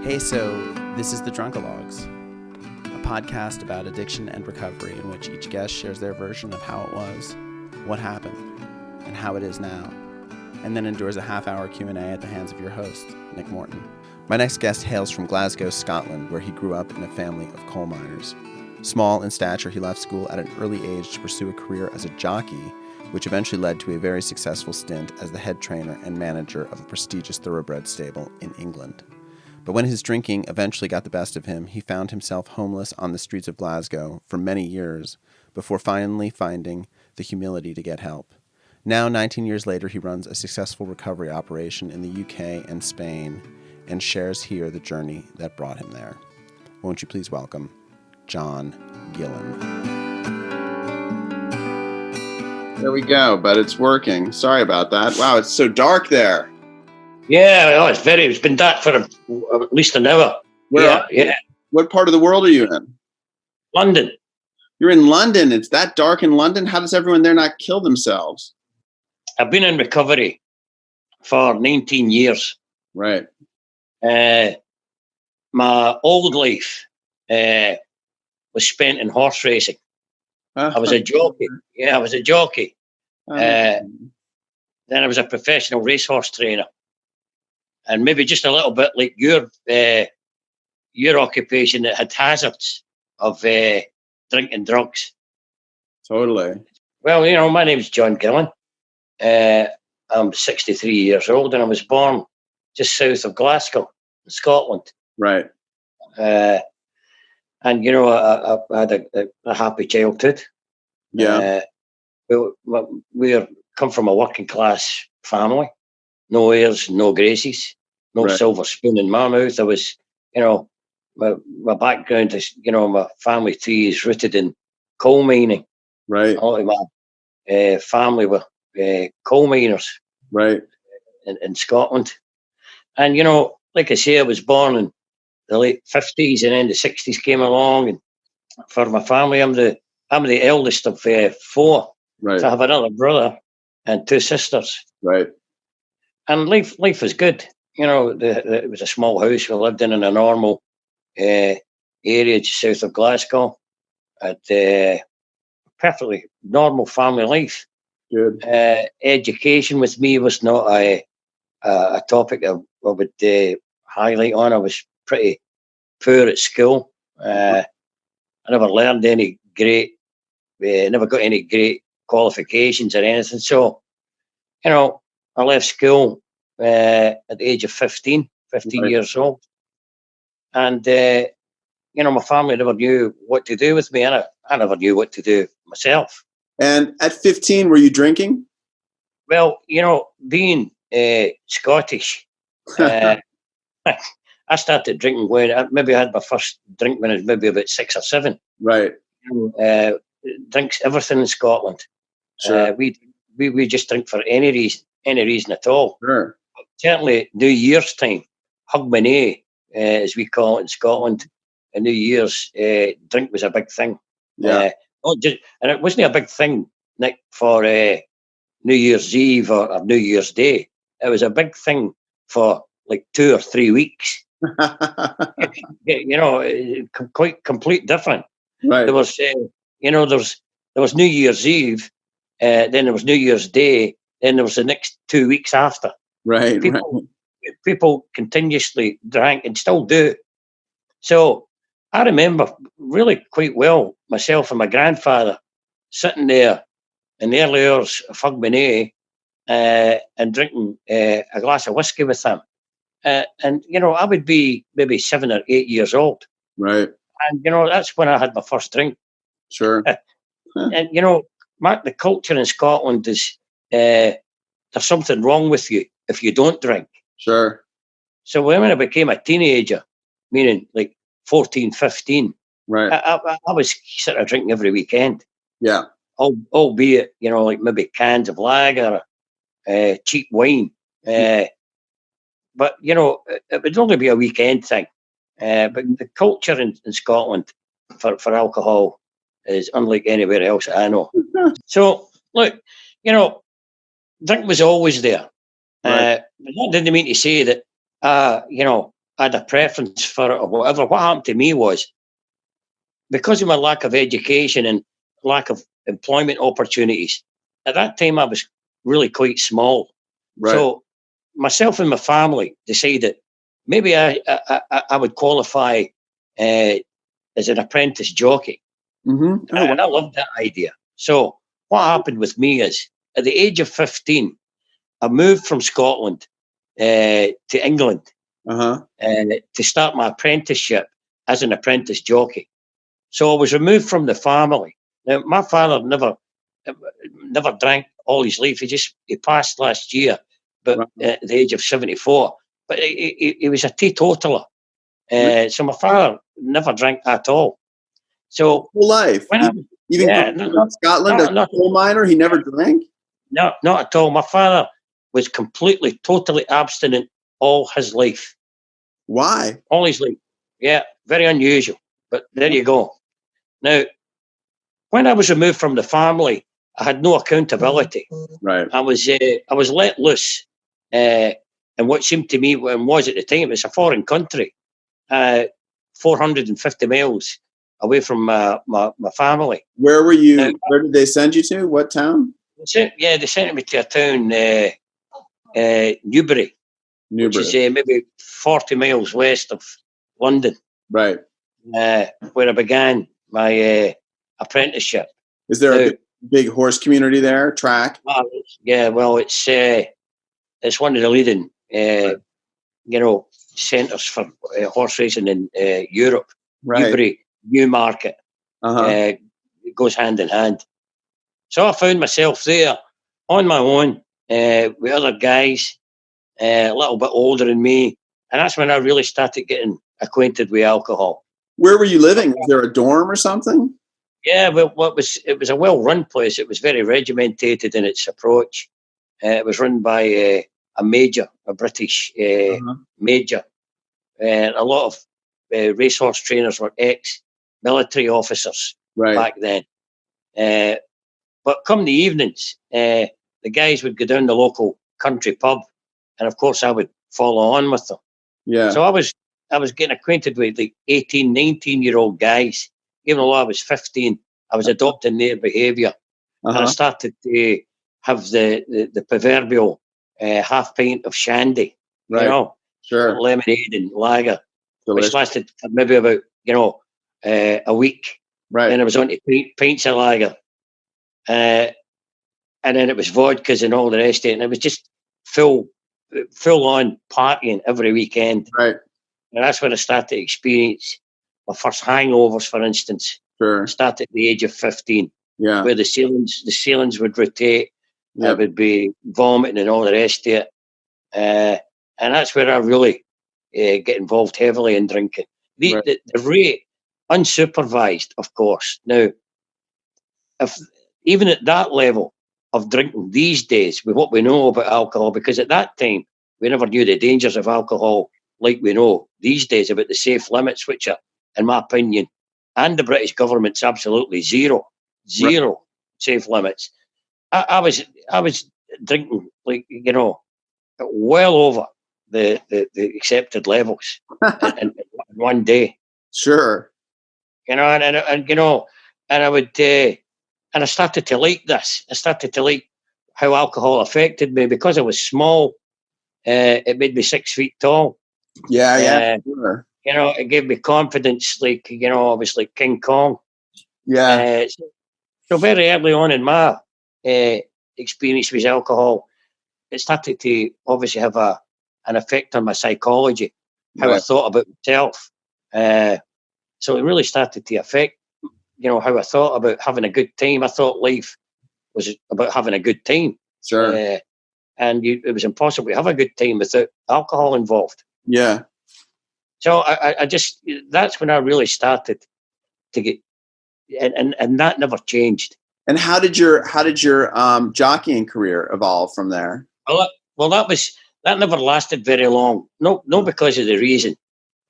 Hey, so this is the Drunkalogs, a podcast about addiction and recovery in which each guest shares their version of how it was, what happened, and how it is now, and then endures a half-hour Q&A at the hands of your host, Nick Morton. My next guest hails from Glasgow, Scotland, where he grew up in a family of coal miners. Small in stature, he left school at an early age to pursue a career as a jockey, which eventually led to a very successful stint as the head trainer and manager of a prestigious thoroughbred stable in England. But when his drinking eventually got the best of him, he found himself homeless on the streets of Glasgow for many years before finally finding the humility to get help. Now, 19 years later, he runs a successful recovery operation in the UK and Spain and shares here the journey that brought him there. Won't you please welcome John Gillen. There we go, but it's working. Sorry about that. Wow, it's so dark there. Yeah, it's been dark for at least an hour. Yeah. What part of the world are you in? London. You're in London. It's that dark in London? How does everyone there not kill themselves? I've been in recovery for 19 years. Right. My old life was spent in horse racing. I was a jockey. Yeah, I was a jockey. Then I was a professional racehorse trainer. And maybe just a little bit like your occupation that had hazards of drinking drugs. Totally. Well, my name's John Gillen. I'm 63 years old and I was born just south of Glasgow, Scotland. Right. And, I had a happy childhood. Yeah. We come from a working class family. No heirs, no graces, no Right. silver spoon in my mouth. I was, my background is, my family tree is rooted in coal mining. Right. A lot of my family were coal miners. Right. In Scotland. And, like I say, I was born in the late 50s and then the 60s came along. And for my family, I'm the eldest of four. Right. So I have another brother and two sisters. Right. And life was good. It was a small house we lived in a normal area just south of Glasgow. Had perfectly normal family life. Good. Education with me was not a topic I would highlight on. I was pretty poor at school. I never learned any great, never got any great qualifications or anything. So, I left school at the age of 15 Right. years old. And, my family never knew what to do with me. And I never knew what to do myself. And at 15, were you drinking? Well, being Scottish, I started drinking when I had my first drink when I was maybe about 6 or 7. Right. Drinks everything in Scotland. Sure. We just drink for any reason at all. Sure. Certainly, New Year's time, Hogmanay, as we call it in Scotland, New Year's drink was a big thing. Yeah. And it wasn't a big thing, Nick, for New Year's Eve or New Year's Day. It was a big thing for like 2 or 3 weeks. Complete different. Right. There was, there was New Year's Eve, then there was New Year's Day, then there was the next 2 weeks after. Right. People continuously drank and still do. So I remember really quite well myself and my grandfather sitting there in the early hours of Hogmanay and drinking a glass of whiskey with him. And, I would be maybe 7 or 8 years old. Right. And, that's when I had my first drink. Sure. And, Mark, the culture in Scotland is there's something wrong with you if you don't drink. Sure. So when I became a teenager, meaning like 14, 15, Right. I was sort of drinking every weekend. Yeah. Albeit, like maybe cans of lager, cheap wine. But, it would only be a weekend thing. But the culture in Scotland for alcohol is unlike anywhere else I know. So, look, drink was always there. Right. But that didn't mean to say that, I had a preference for it or whatever. What happened to me was, because of my lack of education and lack of employment opportunities, at that time I was really quite small. Right. So myself and my family decided maybe I would qualify as an apprentice jockey. Mm-hmm. And I loved that idea. So what happened with me is, at the age of 15, I moved from Scotland to England to start my apprenticeship as an apprentice jockey. So I was removed from the family. Now, my father never drank all his life. He passed last year, but at the age of 74. But he was a teetotaler. So my father never drank at all. So whole life, not Scotland, a coal miner, he never drank. No, not at all. My father was totally abstinent all his life. Why? All his life. Yeah, very unusual. But there you go. Now, when I was removed from the family, I had no accountability. Right. I was let loose in what seemed to me, and was at the time, it's a foreign country, 450 miles away from my family. Where were you? Now, where did they send you to? What town? They sent me to a town, Newbury, which is maybe 40 miles west of London. Right. Where I began my apprenticeship. Is there a big horse community there? Track? It's one of the leading, centres for horse racing in Europe. Right. Newbury, Newmarket. It goes hand in hand. So I found myself there on my own with other guys, a little bit older than me, and that's when I really started getting acquainted with alcohol. Where were you living? Was there a dorm or something? Yeah, well, it was a well-run place. It was very regimented in its approach. It was run by a British major. A lot of racehorse trainers were ex-military officers back then. But come the evenings, the guys would go down the local country pub, and of course I would follow on with them. Yeah. So I was getting acquainted with like 18, 19-year-old guys. Even though I was 15, I was adopting their behaviour. And I started to have the proverbial half pint of shandy, lemonade and lager, which lasted for maybe about, a week. Right. Then I was on to pints of lager. And then it was vodkas and all the rest of it. And it was just full on partying every weekend. Right. And that's when I started to experience my first hangovers, for instance. Sure. I started at the age of 15. Yeah. Where the ceilings would rotate. Yep. I would be vomiting and all the rest of it. And that's where I really get involved heavily in drinking. The rate, unsupervised, of course. Now, even at that level of drinking these days, with what we know about alcohol, because at that time, we never knew the dangers of alcohol like we know these days about the safe limits, which are, in my opinion, and the British government's absolutely zero safe limits. I was drinking well over the accepted levels in one day. Sure. And I would and I started to like this. I started to like how alcohol affected me because I was small. It made me 6 feet tall. Yeah, sure. It gave me confidence, I was like King Kong. Yeah. So very early on in my experience with alcohol, it started to obviously have an effect on my psychology, how I thought about myself. So it really started to affect, how I thought about having a good time. I thought life was about having a good time. Sure. And it was impossible to have a good time without alcohol involved. Yeah. So I just, that's when I really started to get, and that never changed. And how did your jockeying career evolve from there? Well, that never lasted very long. No, because of the reason,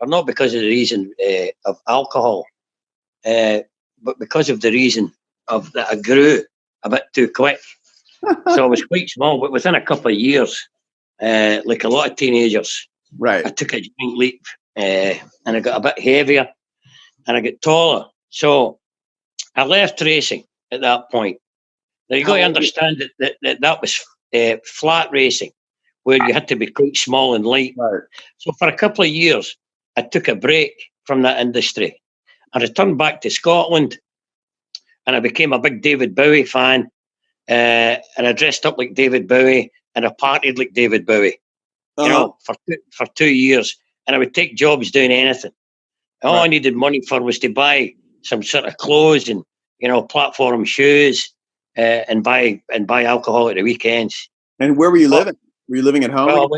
or not because of the reason of alcohol, but because of the reason of that I grew a bit too quick. So I was quite small, but within a couple of years, like a lot of teenagers, right, I took a giant leap and I got a bit heavier, and I got taller. So I left racing at that point. Now you got to understand that was flat racing, where you had to be quite small and light. Right. So for a couple of years, I took a break from that industry. I returned back to Scotland, and I became a big David Bowie fan. And I dressed up like David Bowie, and I partied like David Bowie. You know, for 2 years, and I would take jobs doing anything. All I needed money for was to buy some sort of clothes and, you know, platform shoes, and buy alcohol at the weekends. And where were you living? Were you living at home?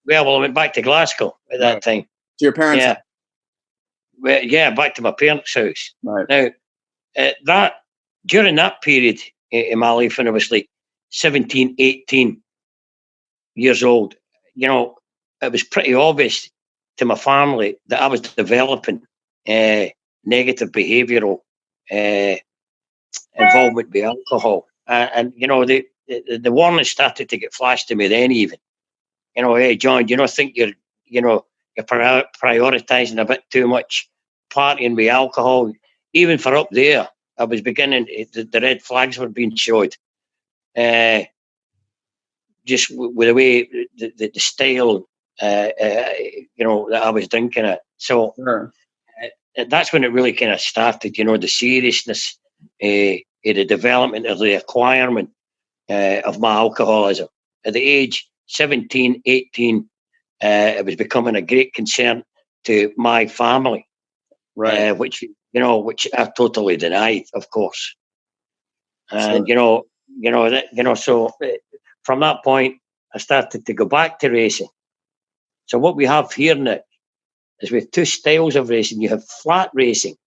Well, I went back to Glasgow at that time. To your parents' house? Well, back to my parents' house. Right. Now, during that period in my life, when I was like 17, 18 years old, you know, it was pretty obvious to my family that I was developing negative behavioural involvement with alcohol. And you know, the warning started to get flashed to me then even. You know, hey, John, you don't think you're prioritising a bit too much partying with alcohol? Even for up there, I was beginning, the red flags were being showed. Just with the way, the style, you know, that I was drinking it. So that's when it really kind of started, you know, the seriousness, the development of the acquirement of my alcoholism. At the age 17, 18, it was becoming a great concern to my family, which I totally denied, of course. And so from that point, I started to go back to racing. So what we have here, Nick, is we have two styles of racing. You have flat racing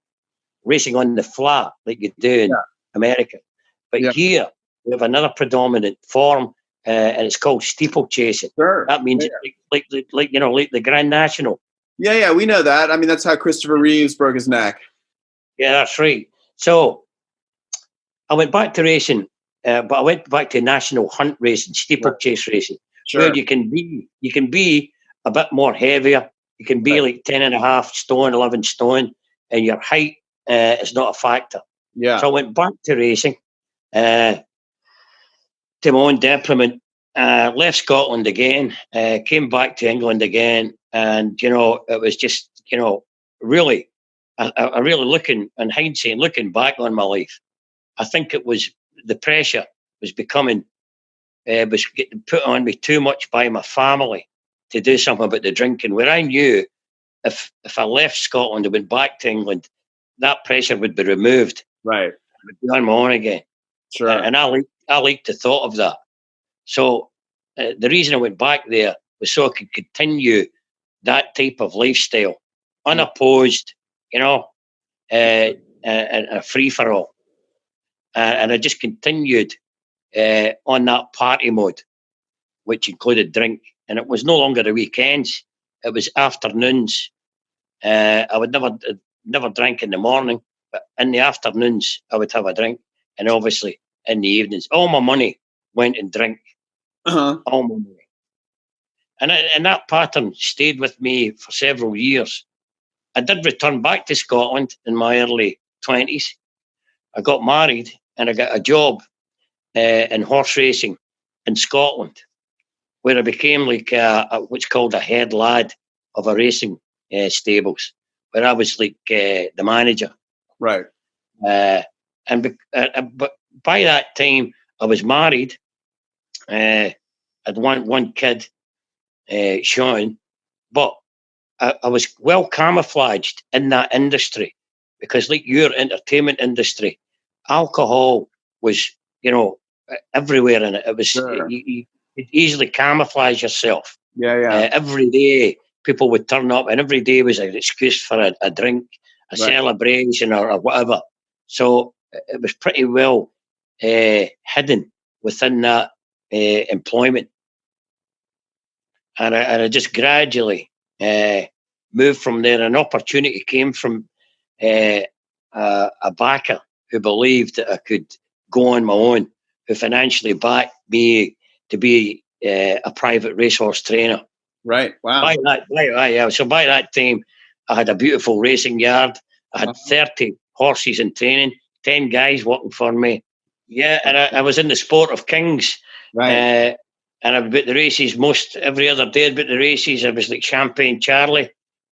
on the flat like you do in America, but here we have another predominant form, and it's called steeplechasing. Sure. That means like the Grand National. Yeah, we know that. I mean, that's how Christopher Reeves broke his neck. Yeah, that's right. So I went back to racing, but I went back to national hunt racing, steeplechase racing, where you can be a bit more heavier. You can be like 10.5 stone, 11 stone, and your height is not a factor. Yeah. So I went back to racing, to my own detriment. Left Scotland again, came back to England again, and you know, it was just, you know, really, I really looking in hindsight, looking back on my life, I think it was the pressure was becoming, was getting put on me too much by my family to do something about the drinking, where I knew if I left Scotland and went back to England, that pressure would be removed. Right. I would be on my own again. Sure. And I liked the thought of that. So the reason I went back there was so I could continue that type of lifestyle, unopposed, you know, and a free-for-all. And I just continued on that party mode, which included drink. And it was no longer the weekends. It was afternoons. I would never drink in the morning, but in the afternoons, I would have a drink. And obviously, in the evenings, all my money went in drink. All my money. And that pattern stayed with me for several years. I did return back to Scotland in my early 20s. I got married and I got a job in horse racing in Scotland, where I became like what's called a head lad of a racing stables, where I was like the manager. Right. But by that time, I was married. I'd one kid, Sean, but I was well camouflaged in that industry because, like your entertainment industry, alcohol was, you know, everywhere in it. It was you could easily camouflage yourself. Yeah. Every day people would turn up, and every day was an excuse for a drink, a celebration, or whatever. So it was pretty well hidden within that employment, and I just gradually moved from there. An opportunity came from a backer who believed that I could go on my own, who financially backed me to be a private racehorse trainer. Right. Wow. So by that time, I had a beautiful racing yard. I had 30 horses in training, 10 guys working for me. Yeah, and I was in the sport of kings. Right. And I was at the races most every other day. About the races, I was like Champagne Charlie.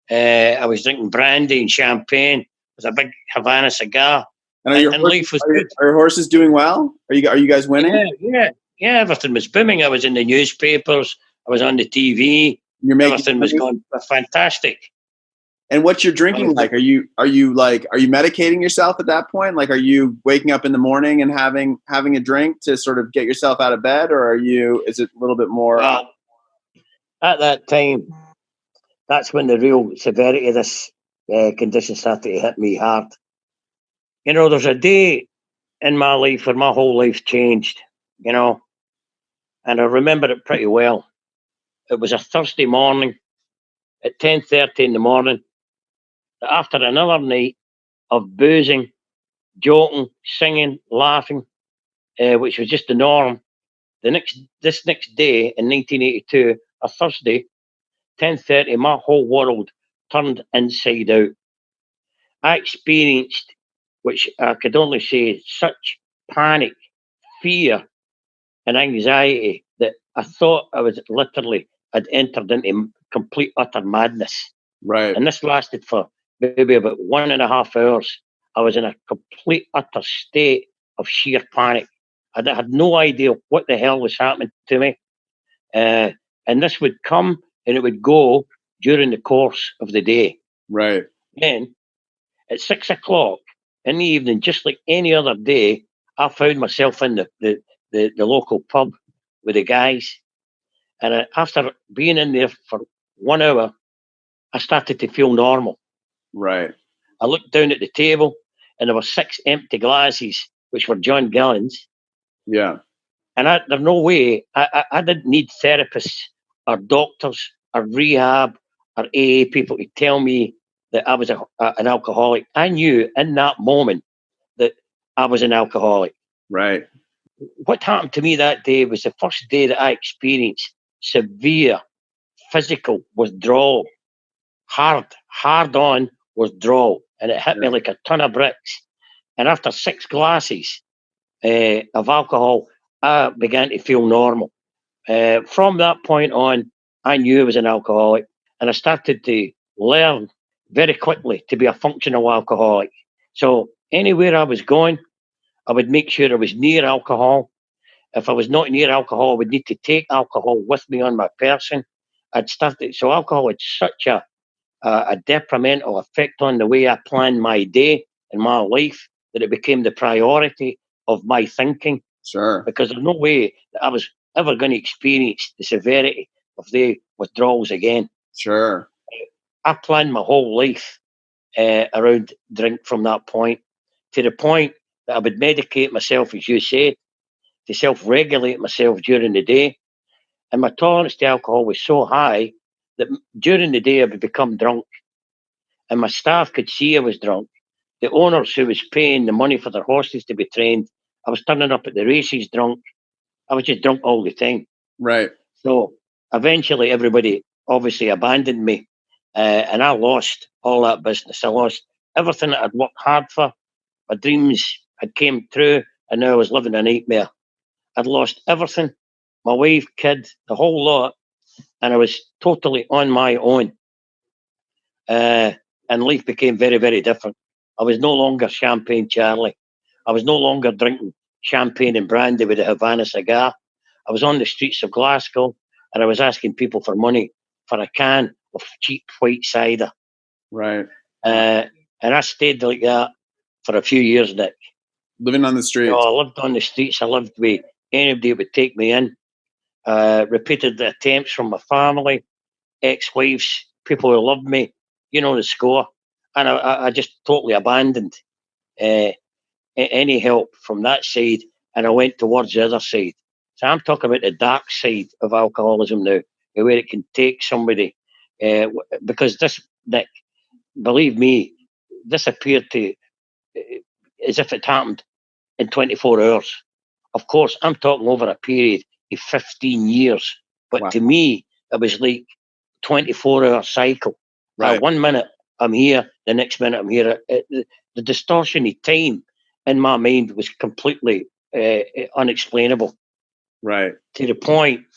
I was drinking brandy and champagne with a big Havana cigar. And And life was good. Are your horses doing well? Are you guys winning? Yeah. Everything was booming. I was in the newspapers. I was on the TV. Everything was going fantastic. And what's your drinking like? Are you medicating yourself at that point? Like, are you waking up in the morning and having a drink to sort of get yourself out of bed, or is it a little bit more? Well, at that time, that's when the real severity of this condition started to hit me hard. You know, there's a day in my life where my whole life changed, you know, and I remember it pretty well. It was a Thursday morning at 10:30 in the morning, after another night of boozing, joking, singing, laughing, which was just the norm. This next day in 1982, a Thursday, 10:30, my whole world turned inside out. I experienced, which I could only say, such panic, fear, and anxiety that I thought I'd entered into complete utter madness. Right. And this lasted for maybe about 1.5 hours. I was in a complete utter state of sheer panic. I had no idea what the hell was happening to me. And this would come and it would go during the course of the day. Right. Then at 6 o'clock in the evening, just like any other day, I found myself in the local pub with the guys. And after being in there for 1 hour, I started to feel normal. Right. I looked down at the table and there were 6 empty glasses, which were John Gillen's. Yeah. And there's no way, I didn't need therapists or doctors or rehab or AA people to tell me that I was an alcoholic. I knew in that moment that I was an alcoholic. Right. What happened to me that day was the first day that I experienced severe physical withdrawal, hard on withdrawal. And it hit me like a ton of bricks. And after 6 glasses of alcohol, I began to feel normal. From that point on, I knew I was an alcoholic, and I started to learn very quickly to be a functional alcoholic. So anywhere I was going, I would make sure I was near alcohol. If I was not near alcohol, I would need to take alcohol with me on my person. So alcohol had such a detrimental effect on the way I planned my day and my life that it became the priority of my thinking. Sure. Because there's no way that I was ever going to experience the severity of the withdrawals again. Sure. I planned my whole life around drink from that point, to the point that I would medicate myself, as you said, to self-regulate myself during the day. And my tolerance to alcohol was so high that during the day I would become drunk. And my staff could see I was drunk. The owners who was paying the money for their horses to be trained, I was turning up at the races drunk. I was just drunk all the time. Right. So eventually everybody obviously abandoned me. And I lost all that business. I lost everything that I'd worked hard for. My dreams had came true, and now I was living a nightmare. I'd lost everything, my wife, kid, the whole lot, and I was totally on my own. And life became very, very different. I was no longer Champagne Charlie. I was no longer drinking champagne and brandy with a Havana cigar. I was on the streets of Glasgow and I was asking people for money for a can of cheap white cider. Right. And I stayed like that for a few years, Nick. Living on the streets. You know, I lived on the streets. I lived with anybody who would take me in. Repeated the attempts from my family, ex-wives, people who loved me, you know the score. And I just totally abandoned any help from that side, and I went towards the other side. So I'm talking about the dark side of alcoholism now, where it can take somebody, because this, Nick, believe me, this appeared to, as if it happened in 24 hours. Of course, I'm talking over a period of 15 years, but Wow. to me, it was like 24-hour cycle. Right. 1 minute, I'm here. The next minute, I'm here. The distortion of time in my mind was completely unexplainable. Right. To the point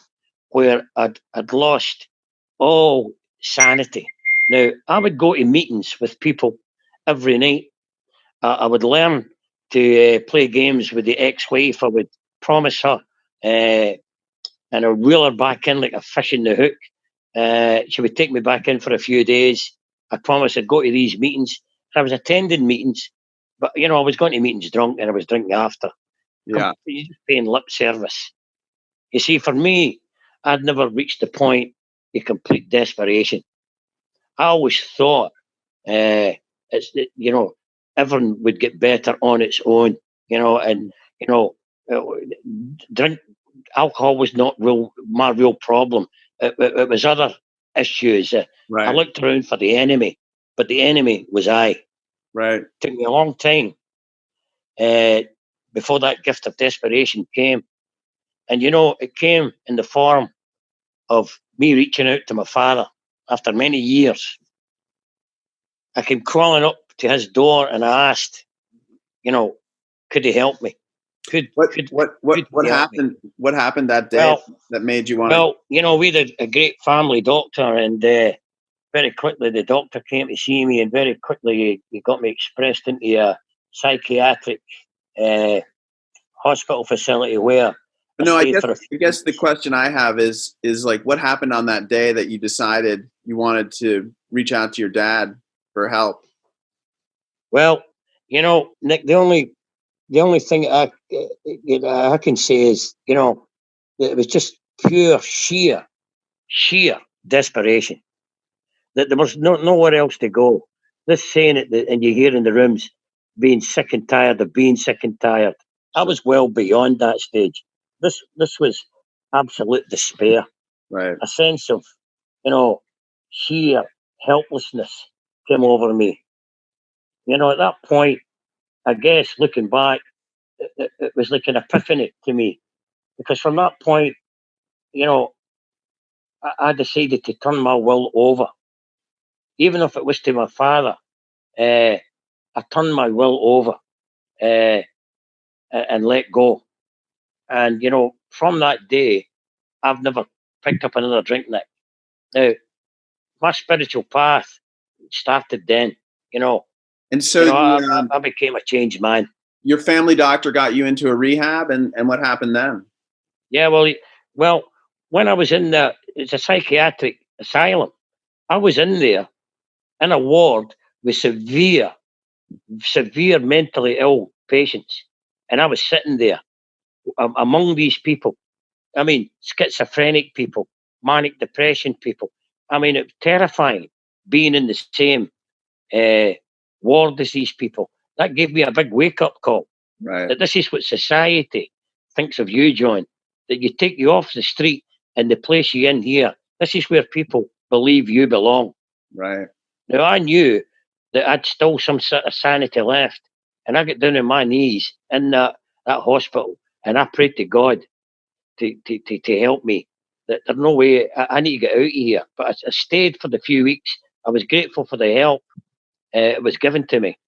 where I'd lost all sanity. Now, I would go to meetings with people every night. I would learn to play games with the ex-wife. I would promise her, and I would reel her back in like a fish in the hook. She would take me back in for a few days. I promised I'd go to these meetings. I was attending meetings, but I was going to meetings drunk, and I was drinking after. Yeah. Just paying lip service. You see, for me, I'd never reached the point of complete desperation. I always thought everyone would get better on its own, and uh, drink alcohol was not my real problem. It was other issues. Right. I looked around for the enemy, but the enemy was I. Right. It took me a long time before that gift of desperation came. And, it came in the form of me reaching out to my father after many years. I came crawling up to his door and I asked, could he help me? What help me? happened? What happened that day that made you want to? Well, we had a great family doctor, and very quickly the doctor came to see me, and very quickly he got me expressed into a psychiatric hospital facility where No, I guess the question I have is like, what happened on that day that you decided you wanted to reach out to your dad for help? Well, Nick, the only thing I can say is, it was just pure, sheer desperation. That there was nowhere else to go. This saying it, and you hear in the rooms, being sick and tired of being sick and tired. I was well beyond that stage. This was absolute despair. Right. A sense of, sheer helplessness came over me. At that point, I guess looking back, it was like an epiphany to me. Because from that point, I decided to turn my will over. Even if it was to my father, I turned my will over and let go. And, from that day, I've never picked up another drink, Nick. Now, my spiritual path started then, And so I became a changed man. Your family doctor got you into a rehab, and what happened then? Yeah, well, when I was in it's a psychiatric asylum. I was in there in a ward with severe mentally ill patients. And I was sitting there among these people. I mean, schizophrenic people, manic depression people. I mean, it was terrifying being in the same ward as these people. That gave me a big wake-up call. Right. That this is what society thinks of you, John. That you take you off the street and they place you in here. This is where people believe you belong. Right. Now, I knew that I'd still some sort of sanity left. And I got down on my knees in that hospital and I prayed to God to help me. That there's no way, I need to get out of here. But I stayed for the few weeks. I was grateful for the help it was given to me.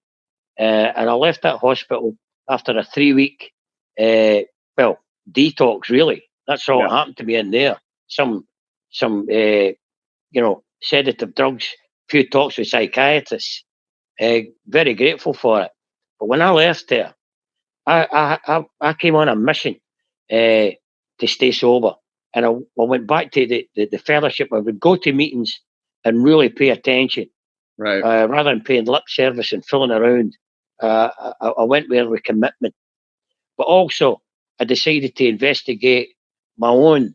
And I left that hospital after a 3-week, detox, really. That's all that happened to me in there. Some sedative drugs, few talks with psychiatrists. Very grateful for it. But when I left there, I came on a mission to stay sober. And I went back to the fellowship. I would go to meetings and really pay attention. Right. Rather than paying lip service and fooling around. I went there with commitment. But also, I decided to investigate my own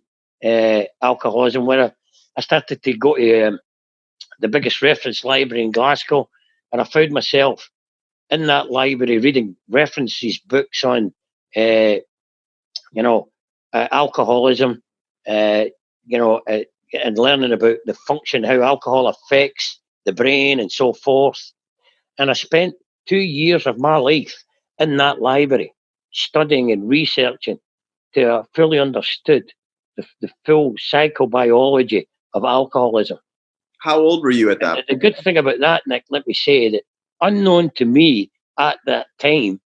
alcoholism, where I started to go to the biggest reference library in Glasgow, and I found myself in that library reading references, books on, alcoholism, and learning about the function, how alcohol affects the brain and so forth. And I spent 2 years of my life in that library, studying and researching till I fully understood the full psychobiology of alcoholism. How old were you at that point? The good thing about that, Nick, let me say that unknown to me at that time,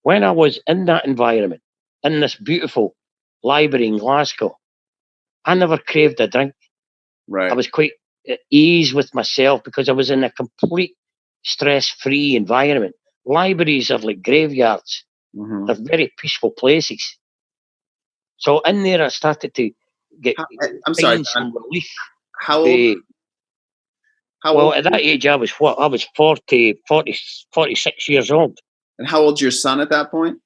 when I was in that environment, in this beautiful library in Glasgow, I never craved a drink. Right. I was quite at ease with myself because I was in a complete stress-free environment. Libraries are like graveyards. Mm-hmm. They're very peaceful places. So in there, I started to get some relief. How old? At that age, I was 46 years old. And how old's your son at that point?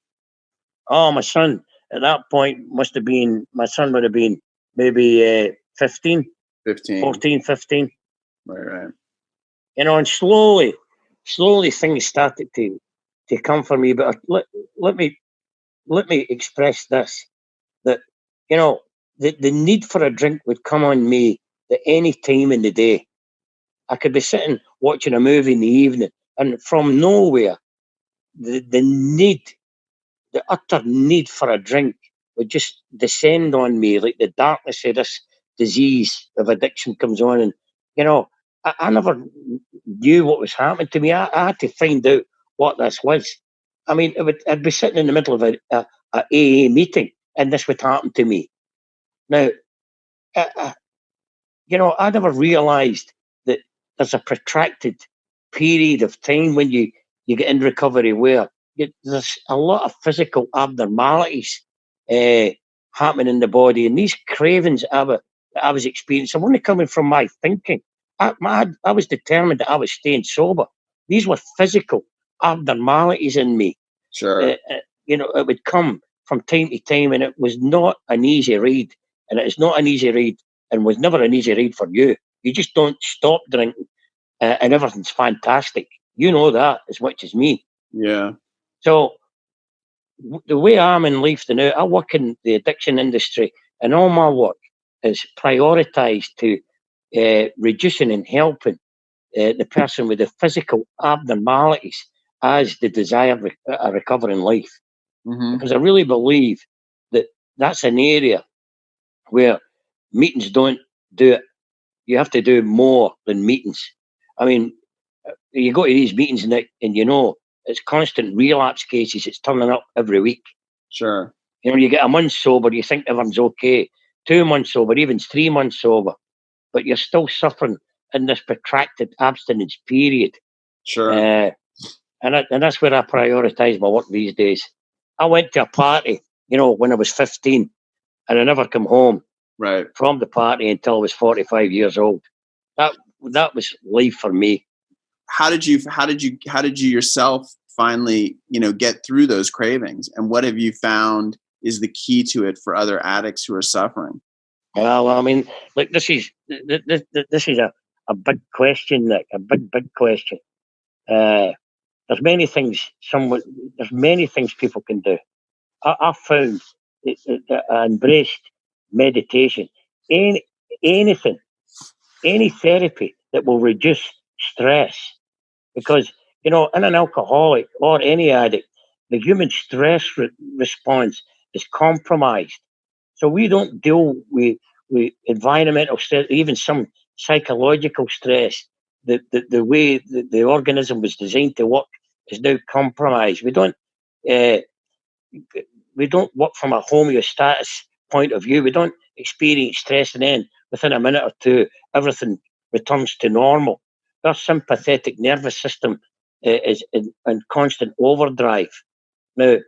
Oh, my son at that point my son would have been maybe 15. 14, 15. Right. And slowly things started to come for me. But let me express this, that, the need for a drink would come on me at any time in the day. I could be sitting watching a movie in the evening, and from nowhere, the utter need for a drink would just descend on me, like the darkness of this disease of addiction comes on. And, I never knew what was happening to me. I had to find out what this was. I mean, I'd be sitting in the middle of a AA meeting, and this would happen to me. Now, I never realised that there's a protracted period of time when you get in recovery where there's a lot of physical abnormalities happening in the body, and these cravings I was experiencing, I'm only coming from my thinking. I was determined that I was staying sober. These were physical abnormalities in me. Sure. It would come from time to time, and it was not an easy read. And it is not an easy read, and was never an easy read for you. You just don't stop drinking, and everything's fantastic. You know that as much as me. Yeah. So the way I'm in life now, I work in the addiction industry, and all my work is prioritised to reducing and helping the person with the physical abnormalities as they desire a recovering life. Mm-hmm. Because I really believe that that's an area where meetings don't do it. You have to do more than meetings. I mean, you go to these meetings and it's constant relapse cases. It's turning up every week. Sure. You get a month sober, you think everyone's okay. 2 months sober, even 3 months sober, but you're still suffering in this protracted abstinence period. Sure. And that's where I prioritise my work these days. I went to a party, when I was 15, and I never come home from the party until I was 45 years old. That was life for me. How did you yourself finally, get through those cravings? And what have you found is the key to it for other addicts who are suffering? Well, I mean, like this is a big question, Nick. A big question. There's many things. There's many things people can do. I found I embraced meditation. Anything, any therapy that will reduce stress, because in an alcoholic or any addict, the human stress response is compromised. So we don't deal with environmental stress, even some psychological stress. The way the organism was designed to work is now compromised. We don't work from a homeostasis point of view. We don't experience stress, and then within a minute or two, everything returns to normal. Our sympathetic nervous system is in constant overdrive. Now,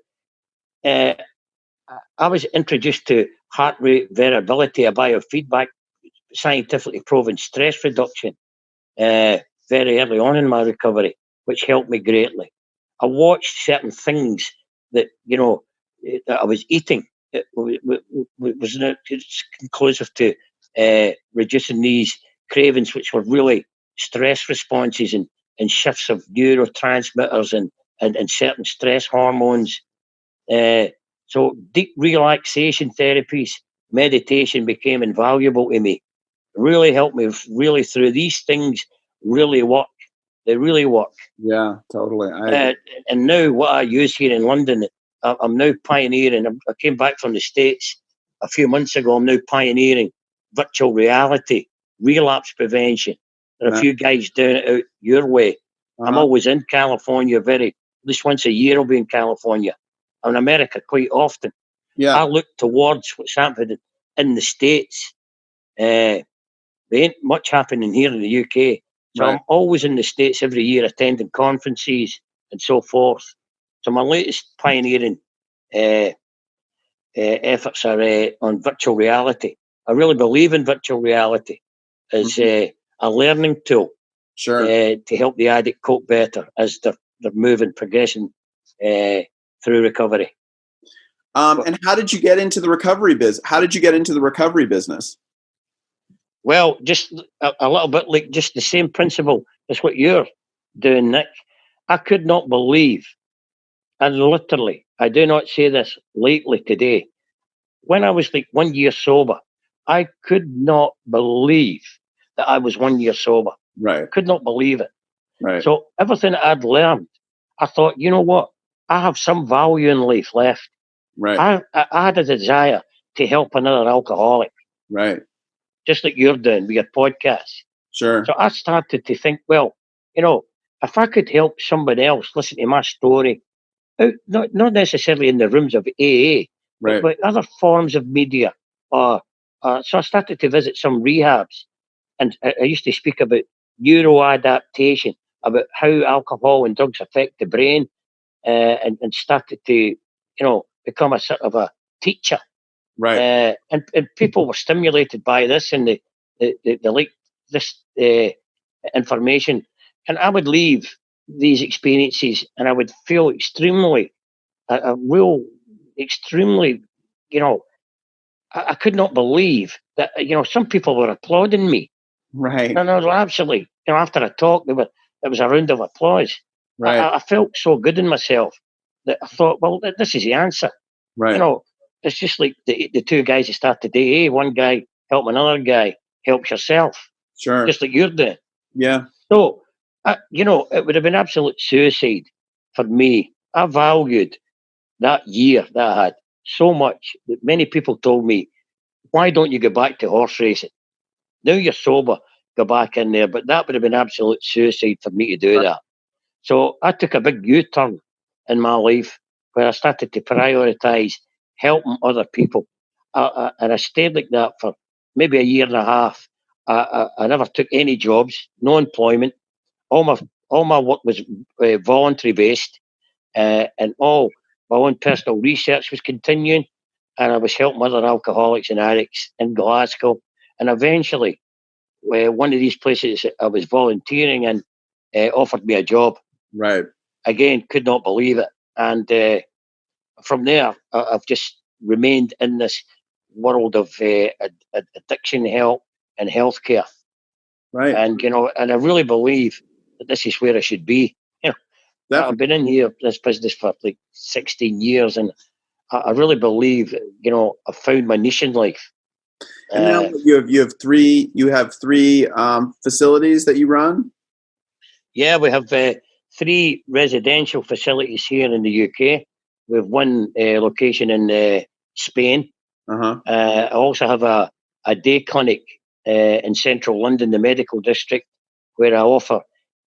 I was introduced to heart rate variability, a biofeedback, scientifically proven stress reduction very early on in my recovery, which helped me greatly. I watched certain things that, that I was eating. It was not conclusive to reducing these cravings, which were really stress responses and shifts of neurotransmitters and certain stress hormones. So deep relaxation therapies, meditation became invaluable to me. It really helped me really through these things. Really work. They really work. Yeah, totally. And now what I use here in London, I'm now pioneering. I came back from the States a few months ago. I'm now pioneering virtual reality relapse prevention. There are a Right. few guys doing it out your way. I'm always in California, at least once a year I'll be in California. I'm in America quite often. Yeah. I look towards what's happening in the States. There ain't much happening here in the UK. So Right. I'm always in the States every year attending conferences and so forth. So my latest pioneering efforts are on virtual reality. I really believe in virtual reality as a learning tool Sure. to help the addict cope better as they're moving, progressing through recovery. And how did you get into the recovery business? How did you get into the recovery business? Well, just a little bit like just the same principle as what you're doing, Nick. I could not believe, and literally, I do not say this lightly today, when I was like 1 year sober, I could not believe that I was 1 year sober. Right. Could not believe it. Right. So everything I'd learned, I thought, you know what? I have some value in life left. Right. I had a desire to help another alcoholic, Right. just like you're doing with your podcast. Sure. So I started to think, well, you know, if I could help somebody else listen to my story, not necessarily in the rooms of AA, Right. but other forms of media. So I started to visit some rehabs, and I used to speak about neuroadaptation, about how alcohol and drugs affect the brain, and started to, become a sort of a teacher. Right. And people were stimulated by this, and they liked this information. And I would leave these experiences, and I would feel extremely, extremely, I could not believe that, some people were applauding me. Right. And I was absolutely, after a talk, there was a round of applause. Right. I felt so good in myself that I thought, well, this is the answer. Right. It's just like the two guys that started AA. One guy help another guy, helps yourself, Sure. just like you're doing. Yeah. So, it would have been absolute suicide for me. I valued that year that I had so much that many people told me, why don't you go back to horse racing? Now you're sober, go back in there. But that would have been absolute suicide for me to do that. So I took a big U-turn in my life where I started to prioritise helping other people. And I stayed like that for maybe a year and a half. I never took any jobs, no employment. All my work was voluntary based, and all my own personal research was continuing. And I was helping other alcoholics and addicts in Glasgow. And eventually, one of these places I was volunteering in offered me a job. Right. Again, could not believe it. And from there, I've just remained in this world of addiction help and healthcare. Right. And, and I really believe that this is where I should be. Definitely. I've been in here, this business for like 16 years, and I really believe, I've found my niche in life. And now you have three facilities that you run. Yeah, we have 3 residential facilities here in the UK. We have one location in Spain. I also have a day clinic in central London, the medical district, where I offer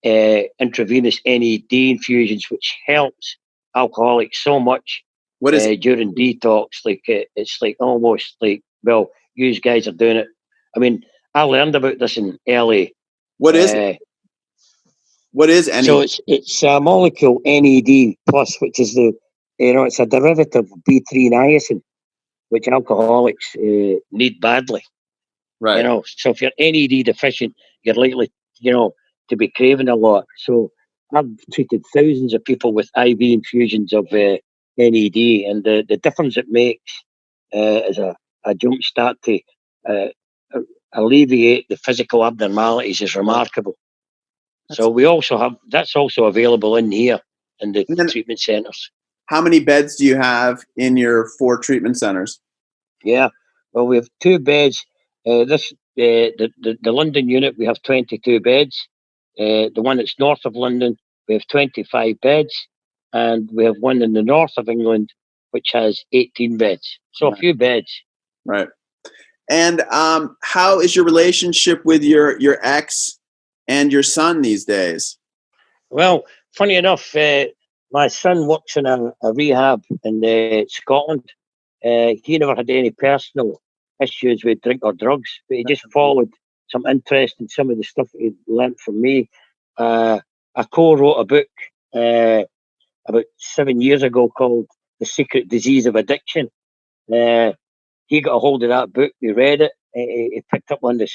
intravenous NED infusions, which helps alcoholics so much during detox. Like it's like almost like, well, you guys are doing it. I mean, I learned about this in LA. What is it? What is NED? So it's a molecule NED plus, which is it's a derivative of B3 niacin, which alcoholics need badly. Right. So if you're NED deficient, you're likely, to be craving a lot. So I've treated thousands of people with IV infusions of NED, and the difference it makes is a jump start to alleviate the physical abnormalities is remarkable. So we also have, that's also available in here in the treatment centres. How many beds do you have in your 4 treatment centres? Yeah, well, we have 2 beds. The London unit, we have 22 beds. The one that's north of London, we have 25 beds. And we have one in the north of England, which has 18 beds. So a few beds. Right. And how is your relationship with your ex and your son these days? Well, funny enough, my son works in a rehab in Scotland. He never had any personal issues with drink or drugs, but he just followed some interest in some of the stuff he learnt from me. I co-wrote a book about 7 years ago called The Secret Disease of Addiction. He got a hold of that book, he read it, he picked up on the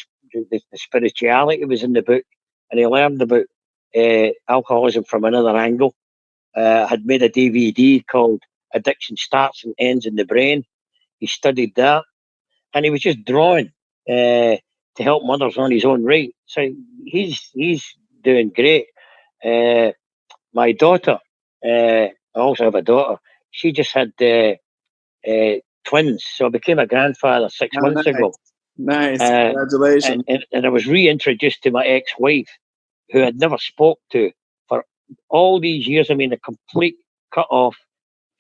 spirituality was in the book, and he learned about alcoholism from another angle. Had made a DVD called Addiction Starts and Ends in the Brain. He studied that, and he was just drawn to help mothers on his own right. So he's doing great. My daughter, I also have a daughter. She just had twins, so I became a grandfather 6 months ago. Nice, congratulations! And I was reintroduced to my ex-wife, who I'd never spoke to for all these years. I mean, a complete cut off,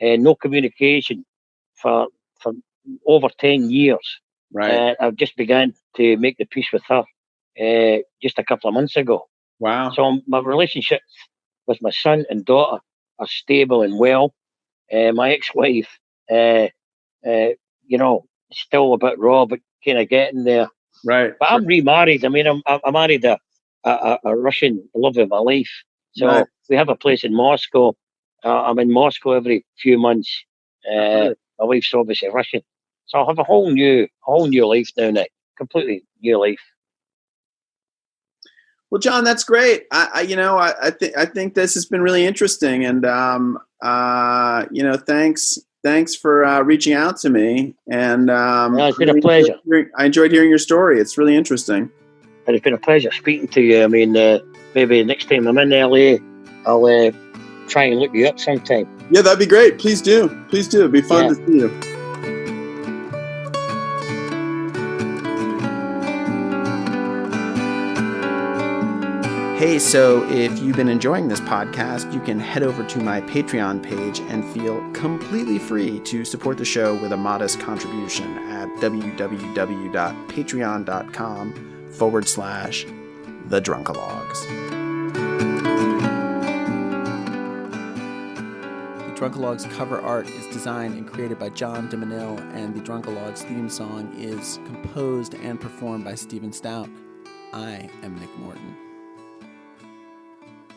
no communication for over 10 years. Right. I've just began to make the peace with her just a couple of months ago. Wow. So my relationships with my son and daughter are stable and well. My ex-wife, still a bit raw, but kind of getting there. Right. But I'm remarried. I mean, I married a Russian love of my life. So Right. we have a place in Moscow. I'm in Moscow every few months. My wife's obviously Russian. So I'll have a whole new life now, Nick. Completely new life. Well, John, that's great. I think this has been really interesting, and thanks for reaching out to me. And It's been a pleasure. I enjoyed hearing your story. It's really interesting. And it's been a pleasure speaking to you. I mean, maybe next time I'm in LA, I'll try and look you up sometime. Yeah, that'd be great. Please do. It'd be fun to see you. Hey, so if you've been enjoying this podcast, you can head over to my Patreon page and feel completely free to support the show with a modest contribution at www.patreon.com/The Drunkalogs. The Drunkalogs cover art is designed and created by John DeManil, and the Drunkalogs theme song is composed and performed by Stephen Stout. I am Nick Morton.